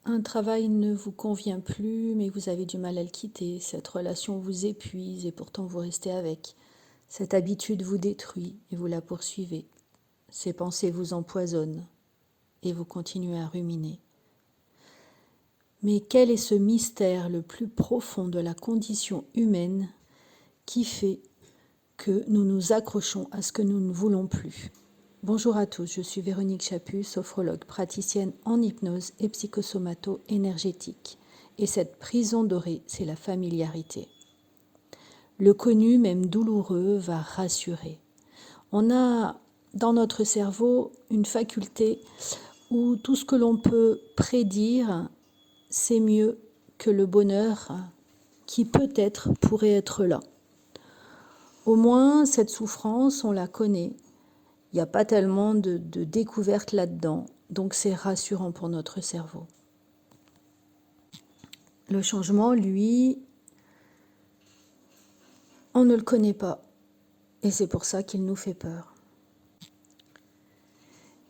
Un travail ne vous convient plus, mais vous avez du mal à le quitter. Cette relation vous épuise et pourtant vous restez avec. Cette habitude vous détruit et vous la poursuivez. Ces pensées vous empoisonnent et vous continuez à ruminer. Mais quel est ce mystère le plus profond de la condition humaine qui fait que nous nous accrochons à ce que nous ne voulons plus? Bonjour à tous, je suis Véronique Chaput, sophrologue, praticienne en hypnose et psychosomato-énergétique. Et cette prison dorée, c'est la familiarité. Le connu, même douloureux, va rassurer. On a dans notre cerveau une faculté où tout ce que l'on peut prédire, c'est mieux que le bonheur qui peut-être pourrait être là. Au moins, cette souffrance, on la connaît. Il n'y a pas tellement de découvertes là-dedans, donc c'est rassurant pour notre cerveau. Le changement, lui, on ne le connaît pas, et c'est pour ça qu'il nous fait peur.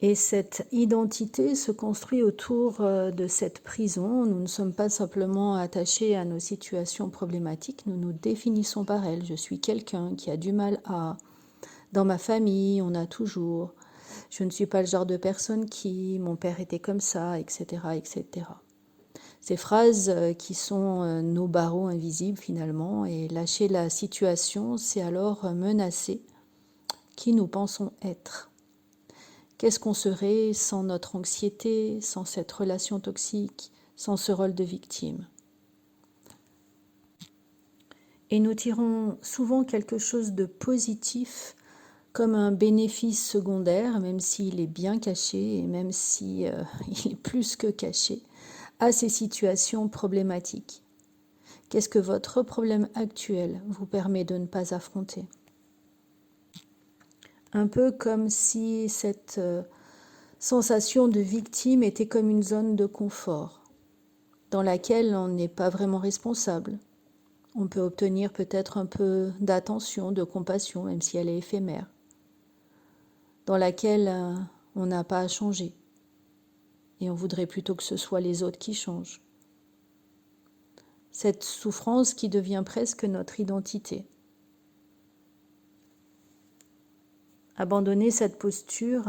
Et cette identité se construit autour de cette prison. Nous ne sommes pas simplement attachés à nos situations problématiques, nous nous définissons par elles. Je suis quelqu'un qui a du mal à... Dans ma famille, on a toujours... Je ne suis pas le genre de personne qui... Mon père était comme ça, etc., etc. Ces phrases qui sont nos barreaux invisibles finalement, et lâcher la situation, c'est alors menacer qui nous pensons être. Qu'est-ce qu'on serait sans notre anxiété, sans cette relation toxique, sans ce rôle de victime? Et nous tirons souvent quelque chose de positif comme un bénéfice secondaire, même s'il est bien caché et même s'il est plus que caché, à ces situations problématiques. Qu'est-ce que votre problème actuel vous permet de ne pas affronter? Un peu comme si cette sensation de victime était comme une zone de confort, dans laquelle on n'est pas vraiment responsable. On peut obtenir peut-être un peu d'attention, de compassion, même si elle est éphémère, dans laquelle on n'a pas à changer. Et on voudrait plutôt que ce soit les autres qui changent. Cette souffrance qui devient presque notre identité. Abandonner cette posture,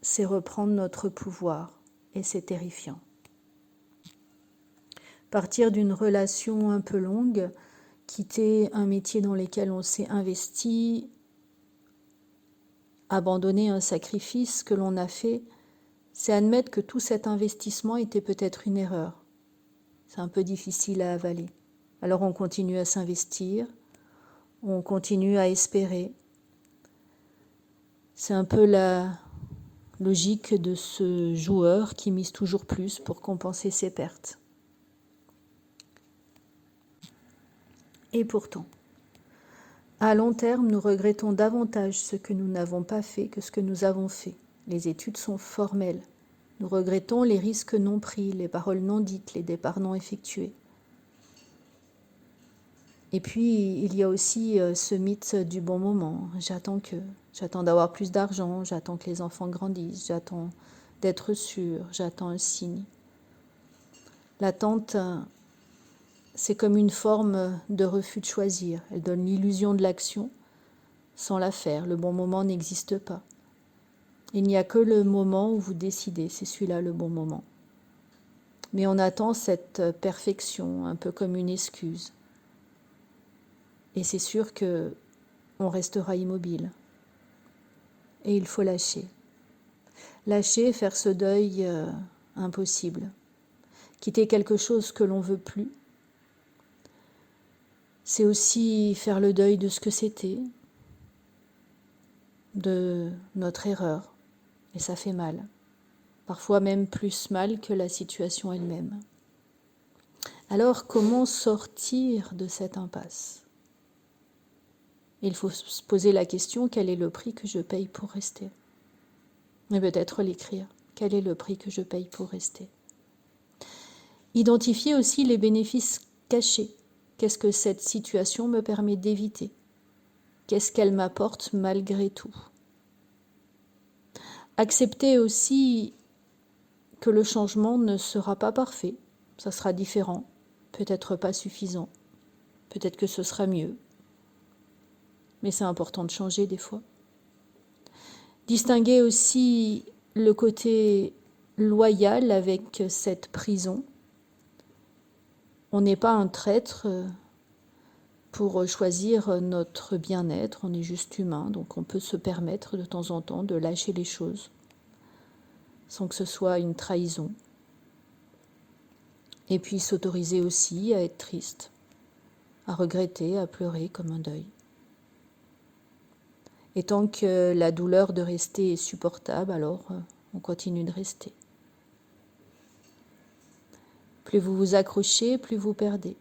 c'est reprendre notre pouvoir, et c'est terrifiant. Partir d'une relation un peu longue, quitter un métier dans lequel on s'est investi, abandonner un sacrifice que l'on a fait, c'est admettre que tout cet investissement était peut-être une erreur. C'est un peu difficile à avaler. Alors on continue à s'investir, on continue à espérer. C'est un peu la logique de ce joueur qui mise toujours plus pour compenser ses pertes. Et pourtant, à long terme, nous regrettons davantage ce que nous n'avons pas fait que ce que nous avons fait. Les études sont formelles. Nous regrettons les risques non pris, les paroles non dites, les départs non effectués. Et puis, il y a aussi ce mythe du bon moment. J'attends d'avoir plus d'argent, j'attends que les enfants grandissent, j'attends d'être sûr, j'attends un signe. L'attente, c'est comme une forme de refus de choisir. Elle donne l'illusion de l'action sans la faire. Le bon moment n'existe pas. Il n'y a que le moment où vous décidez, c'est celui-là le bon moment. Mais on attend cette perfection, un peu comme une excuse. Et c'est sûr qu'on restera immobile. Et il faut lâcher. Lâcher, faire ce deuil impossible. Quitter quelque chose que l'on ne veut plus. C'est aussi faire le deuil de ce que c'était, de notre erreur. Et ça fait mal. Parfois même plus mal que la situation elle-même. Alors, comment sortir de cette impasse? Il faut se poser la question, quel est le prix que je paye pour rester? Et peut-être l'écrire, quel est le prix que je paye pour rester? Identifier aussi les bénéfices cachés. Qu'est-ce que cette situation me permet d'éviter? Qu'est-ce qu'elle m'apporte malgré tout? Accepter aussi que le changement ne sera pas parfait, ça sera différent, peut-être pas suffisant, peut-être que ce sera mieux, mais c'est important de changer des fois. Distinguer aussi le côté loyal avec cette prison. On n'est pas un traître pour choisir notre bien-être, on est juste humain, donc on peut se permettre de temps en temps de lâcher les choses sans que ce soit une trahison. Et puis s'autoriser aussi à être triste, à regretter, à pleurer comme un deuil. Et tant que la douleur de rester est supportable, alors on continue de rester. Plus vous vous accrochez, plus vous perdez.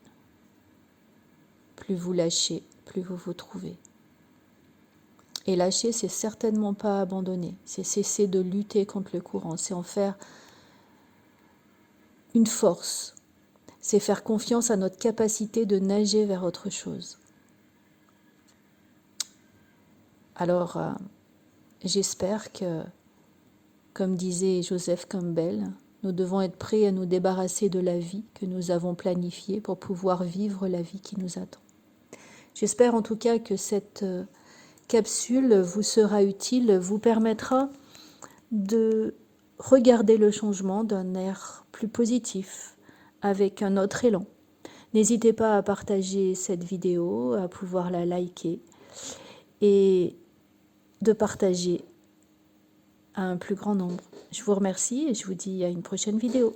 Plus vous lâchez, plus vous vous trouvez. Et lâcher, c'est certainement pas abandonner, c'est cesser de lutter contre le courant, c'est en faire une force, c'est faire confiance à notre capacité de nager vers autre chose. Alors, j'espère que, comme disait Joseph Campbell, nous devons être prêts à nous débarrasser de la vie que nous avons planifiée pour pouvoir vivre la vie qui nous attend. J'espère en tout cas que cette capsule vous sera utile, vous permettra de regarder le changement d'un air plus positif, avec un autre élan. N'hésitez pas à partager cette vidéo, à pouvoir la liker et de partager à un plus grand nombre. Je vous remercie et je vous dis à une prochaine vidéo.